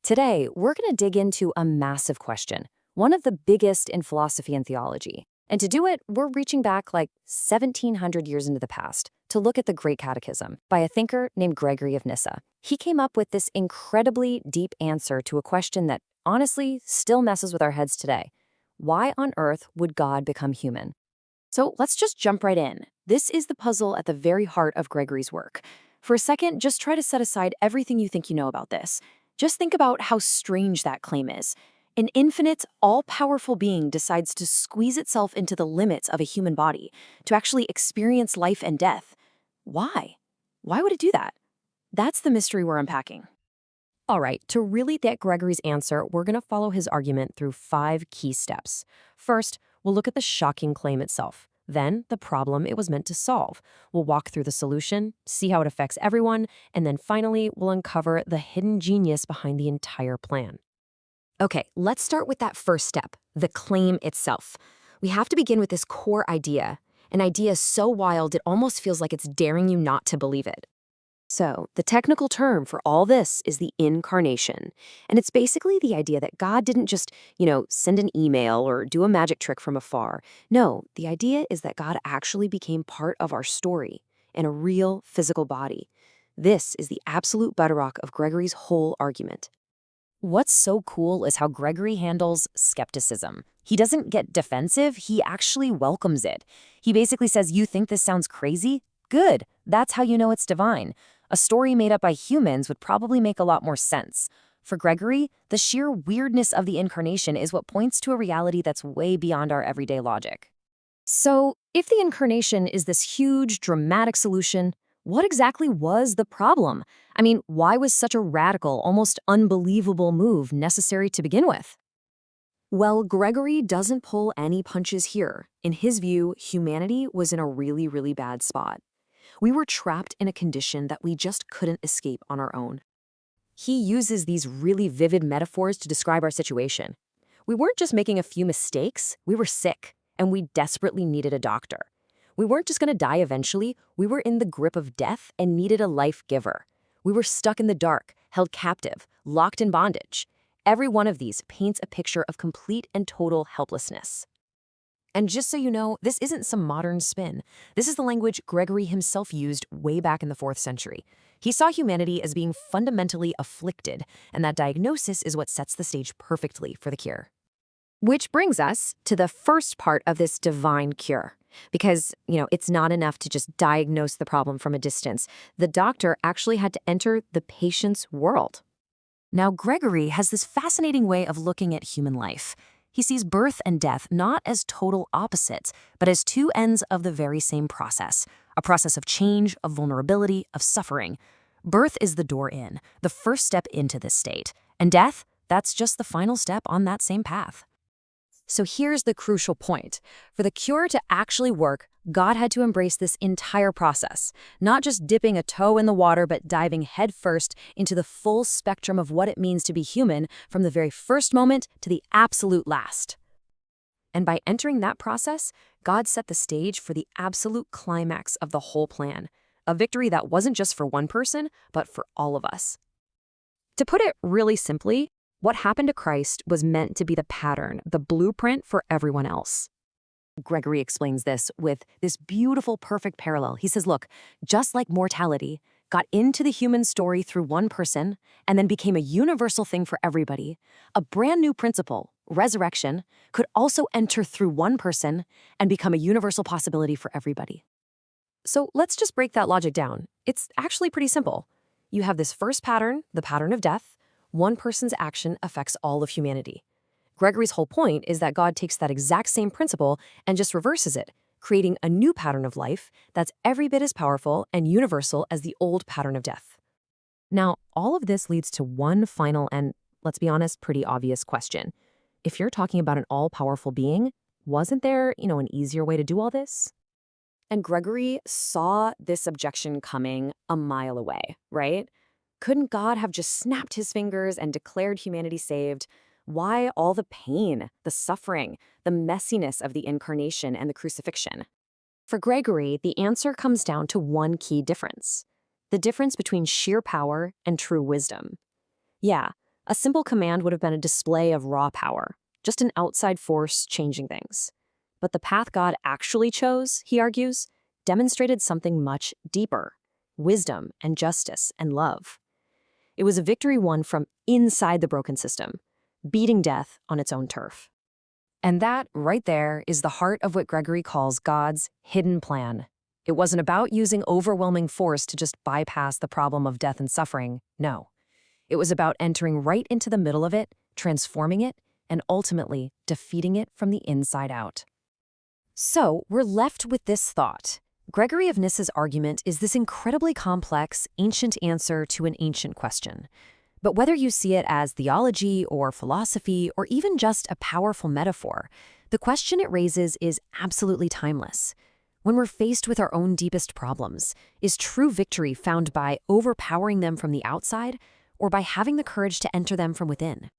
Today, we're going to dig into a massive question, one of the biggest in philosophy and theology. And to do it, we're reaching back like 1700 years into the past to look at the Great Catechism by a thinker named Gregory of Nyssa. He came up with this incredibly deep answer to a question that honestly still messes with our heads today. Why on earth would God become human? So let's just jump right in. This is the puzzle at the very heart of Gregory's work. For a second, just try to set aside everything you think you know about this. Just think about how strange that claim is. An infinite, all-powerful being decides to squeeze itself into the limits of a human body, to actually experience life and death. Why? Why would it do that? That's the mystery we're unpacking. All right, to really get Gregory's answer, we're going to follow his argument through 5 key steps. First, we'll look at the shocking claim itself. Then, the problem it was meant to solve. We'll walk through the solution, see how it affects everyone, and then finally, we'll uncover the hidden genius behind the entire plan. Okay, let's start with that first step, the claim itself. We have to begin with this core idea, an idea so wild it almost feels like it's daring you not to believe it. So, the technical term for all this is the Incarnation. And it's basically the idea that God didn't just, send an email or do a magic trick from afar. No, the idea is that God actually became part of our story in a real physical body. This is the absolute bedrock of Gregory's whole argument. What's so cool is how Gregory handles skepticism. He doesn't get defensive, he actually welcomes it. He basically says, you think this sounds crazy? Good, that's how you know it's divine. A story made up by humans would probably make a lot more sense. For Gregory, the sheer weirdness of the Incarnation is what points to a reality that's way beyond our everyday logic. So, if the Incarnation is this huge, dramatic solution, what exactly was the problem? I mean, why was such a radical, almost unbelievable move necessary to begin with? Well, Gregory doesn't pull any punches here. In his view, humanity was in a really, really bad spot. We were trapped in a condition that we just couldn't escape on our own. He uses these really vivid metaphors to describe our situation. We weren't just making a few mistakes, we were sick, and we desperately needed a doctor. We weren't just going to die eventually, we were in the grip of death and needed a life giver. We were stuck in the dark, held captive, locked in bondage. Every one of these paints a picture of complete and total helplessness. And just so you know, this isn't some modern spin. This is the language Gregory himself used way back in the 4th century. He saw humanity as being fundamentally afflicted, and that diagnosis is what sets the stage perfectly for the cure. Which brings us to the first part of this divine cure. Because, it's not enough to just diagnose the problem from a distance. The doctor actually had to enter the patient's world. Now, Gregory has this fascinating way of looking at human life. He sees birth and death not as total opposites, but as 2 ends of the very same process, a process of change, of vulnerability, of suffering. Birth is the door in, the first step into this state, and death, that's just the final step on that same path. So here's the crucial point. For the cure to actually work, God had to embrace this entire process, not just dipping a toe in the water, but diving headfirst into the full spectrum of what it means to be human from the very first moment to the absolute last. And by entering that process, God set the stage for the absolute climax of the whole plan, a victory that wasn't just for one person, but for all of us. To put it really simply, what happened to Christ was meant to be the pattern, the blueprint for everyone else. Gregory explains this with this beautiful, perfect parallel. He says, look, just like mortality got into the human story through one person and then became a universal thing for everybody, a brand new principle, resurrection, could also enter through one person and become a universal possibility for everybody. So let's just break that logic down. It's actually pretty simple. You have this first pattern, the pattern of death. One person's action affects all of humanity. Gregory's whole point is that God takes that exact same principle and just reverses it, creating a new pattern of life that's every bit as powerful and universal as the old pattern of death. Now, all of this leads to one final and, let's be honest, pretty obvious question. If you're talking about an all-powerful being, wasn't there, an easier way to do all this? And Gregory saw this objection coming a mile away, right? Couldn't God have just snapped his fingers and declared humanity saved? Why all the pain, the suffering, the messiness of the Incarnation and the crucifixion? For Gregory, the answer comes down to one key difference: the difference between sheer power and true wisdom. Yeah, A simple command would have been a display of raw power, just an outside force changing things. But the path God actually chose, he argues, demonstrated something much deeper: wisdom and justice and love. It was a victory won from inside the broken system, beating death on its own turf. And that, right there, is the heart of what Gregory calls God's hidden plan. It wasn't about using overwhelming force to just bypass the problem of death and suffering. No. It was about entering right into the middle of it, transforming it, and ultimately defeating it from the inside out. So, we're left with this thought. Gregory of Nyssa's argument is this incredibly complex, ancient answer to an ancient question. But whether you see it as theology or philosophy or even just a powerful metaphor, the question it raises is absolutely timeless. When we're faced with our own deepest problems, is true victory found by overpowering them from the outside or by having the courage to enter them from within?